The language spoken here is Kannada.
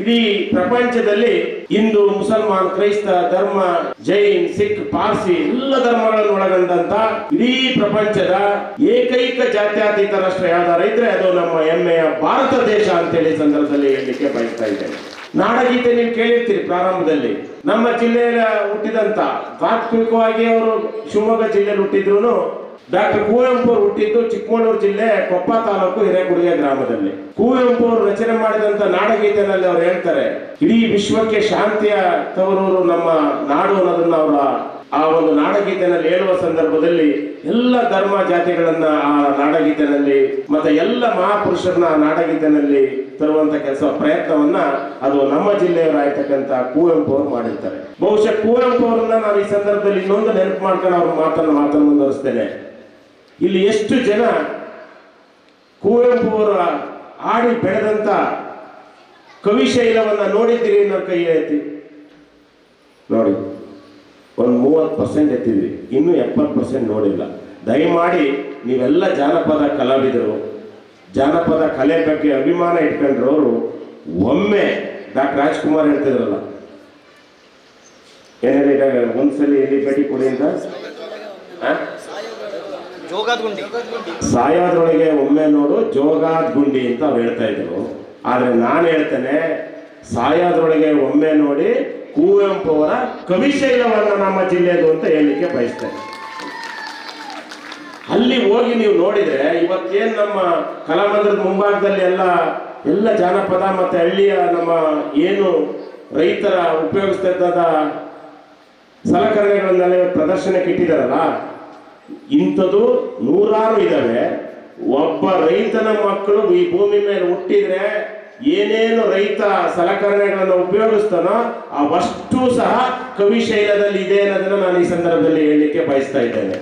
ಇಡೀ ಪ್ರಪಂಚದಲ್ಲಿ ಹಿಂದೂ, ಮುಸಲ್ಮಾನ್, ಕ್ರೈಸ್ತ ಧರ್ಮ, ಜೈನ್, ಸಿಖ್, ಪಾರ್ಸಿ ಎಲ್ಲ ಧರ್ಮಗಳನ್ನು ಒಳಗೊಂಡಂತ ಇಡೀ ಪ್ರಪಂಚದ ಏಕೈಕ ಜಾತ್ಯತೀತ ರಾಷ್ಟ್ರ ಯಾವ್ದಾರ ಇದ್ರೆ ಅದು ನಮ್ಮ ಹೆಮ್ಮೆಯ ಭಾರತ ದೇಶ ಅಂತೇಳಿ ಸಂದರ್ಭದಲ್ಲಿ ಹೇಳಲಿಕ್ಕೆ ಬಯಸ್ತಾ ಇದ್ದೇನೆ. ನಾಡಗೀತೆ ನೀವು ಕೇಳಿರ್ತೀರಿ ಪ್ರಾರಂಭದಲ್ಲಿ. ನಮ್ಮ ಜಿಲ್ಲೆಯ ಹುಟ್ಟಿದಂತ ತಾತ್ವಿಕವಾಗಿ ಅವರು ಶಿವಮೊಗ್ಗ ಜಿಲ್ಲೆಯಲ್ಲಿ ಹುಟ್ಟಿದ್ರು, ಡಾಕ್ಟರ್ ಕುವೆಂಪು ಅವರು ಹುಟ್ಟಿದ್ದು ಚಿಕ್ಕಮಗಳೂರು ಜಿಲ್ಲೆ ಕೊಪ್ಪ ತಾಲೂಕು ಹಿರೇಕುಡಿಯ ಗ್ರಾಮದಲ್ಲಿ. ಕುವೆಂಪು ಅವರು ರಚನೆ ಮಾಡಿದಂತ ನಾಡಗೀತೆನಲ್ಲಿ ಅವ್ರು ಹೇಳ್ತಾರೆ, ಇಡೀ ವಿಶ್ವಕ್ಕೆ ಶಾಂತಿಯ ತವರೂರು ನಮ್ಮ ನಾಡು ಅನ್ನೋದನ್ನ ಅವರ ಆ ಒಂದು ನಾಡಗೀತೆನಲ್ಲಿ ಹೇಳುವ ಸಂದರ್ಭದಲ್ಲಿ ಎಲ್ಲ ಧರ್ಮ ಜಾತಿಗಳನ್ನ ಆ ನಾಡಗೀತೆನಲ್ಲಿ ಮತ್ತೆ ಎಲ್ಲ ಮಹಾಪುರುಷರನ್ನ ಆ ನಾಡಗೀತೆನಲ್ಲಿ ತರುವಂತ ಕೆಲಸ ಪ್ರಯತ್ನವನ್ನ ಅದು ನಮ್ಮ ಜಿಲ್ಲೆಯವರಾಯ್ತಕ್ಕಂಥ ಕುವೆಂಪು ಅವರು ಮಾಡಿರ್ತಾರೆ. ಬಹುಶಃ ಕುವೆಂಪು ಅವರನ್ನ ನಾನು ಈ ಸಂದರ್ಭದಲ್ಲಿ ಇನ್ನೊಂದು ನೆನಪು ಮಾಡ್ಕೊಂಡು ಅವ್ರ ಮಾತನ್ನು ಮುಂದುವರಿಸ್ತೇನೆ. ಇಲ್ಲಿ ಎಷ್ಟು ಜನ ಕುವೆಂಪು ಅವರ ಆಡಿ ಬೆಳೆದಂತ ಕವಿಶೈಲವನ್ನ ನೋಡಿದ್ದೀರಿ ಅನ್ನೋ ಕೈ ಎತ್ತಿ ನೋಡಿ. ಒಂದು 30% ಎತ್ತಿದ್ವಿ, ಇನ್ನು 70% ನೋಡಿಲ್ಲ. ದಯಮಾಡಿ ನೀವೆಲ್ಲ ಜಾನಪದ ಕಲಾವಿದರು, ಜಾನಪದ ಕಲೆ ಬಗ್ಗೆ ಅಭಿಮಾನ ಇಟ್ಕೊಂಡ್ರವರು ಒಮ್ಮೆ ಡಾಕ್ಟರ್ ರಾಜ್ಕುಮಾರ್ ಹೇಳ್ತಿದ್ರಲ್ಲ, ಏನೇನು ಒಂದ್ಸಲಿ ಎಲ್ಲಿ ಭೇಟಿ ಕೊಡಿ ಅಂತ, ಸಾಯೋದ್ರೊಳಗೆ ಒಮ್ಮೆ ನೋಡು ಜೋಗಾದ್ ಗುಂಡಿ ಅಂತ ಅವ್ರು ಹೇಳ್ತಾ ಇದ್ರು. ಆದ್ರೆ ನಾನು ಹೇಳ್ತೇನೆ, ಸಾಯೋದ್ರೊಳಗೆ ಒಮ್ಮೆ ನೋಡಿ ಕುವೆಂಪು ಅವರ ಕವಿಶೈಲವನ್ನ ನಮ್ಮ ಜಿಲ್ಲೆದು ಅಂತ ಹೇಳಲಿಕ್ಕೆ ಬಯಸ್ತೇನೆ. ಅಲ್ಲಿ ಹೋಗಿ ನೀವು ನೋಡಿದ್ರೆ ಇವತ್ತೇನು ನಮ್ಮ ಕಲಾಮಂದಿರದ ಮುಂಭಾಗದಲ್ಲಿ ಎಲ್ಲ ಜಾನಪದ ಮತ್ತೆ ಹಳ್ಳಿಯ ನಮ್ಮ ಏನು ರೈತರ ಉಪಯೋಗಿಸ್ತಾ ಸಲಕರಣೆಗಳನ್ನೆಲ್ಲ ಪ್ರದರ್ಶನಕ್ಕೆ ಇಟ್ಟಿದಾರಲ್ಲ, ಇಂಥದ್ದು ನೂರಾರು ಇದ್ದಾವೆ. ಒಬ್ಬ ರೈತನ ಮಕ್ಕಳು ಈ ಭೂಮಿ ಮೇಲೆ ಹುಟ್ಟಿದ್ರೆ ಏನೇನು ರೈತ ಸಲಕರಣೆಗಳನ್ನು ಉಪಯೋಗಿಸ್ತಾನೋ ಅವಷ್ಟು ಸಹ ಕವಿಶೈಲದಲ್ಲಿ ಇದೆ ಅನ್ನೋದನ್ನ ನಾನು ಈ ಸಂದರ್ಭದಲ್ಲಿ ಹೇಳಲಿಕ್ಕೆ ಬಯಸ್ತಾ ಇದ್ದೇನೆ.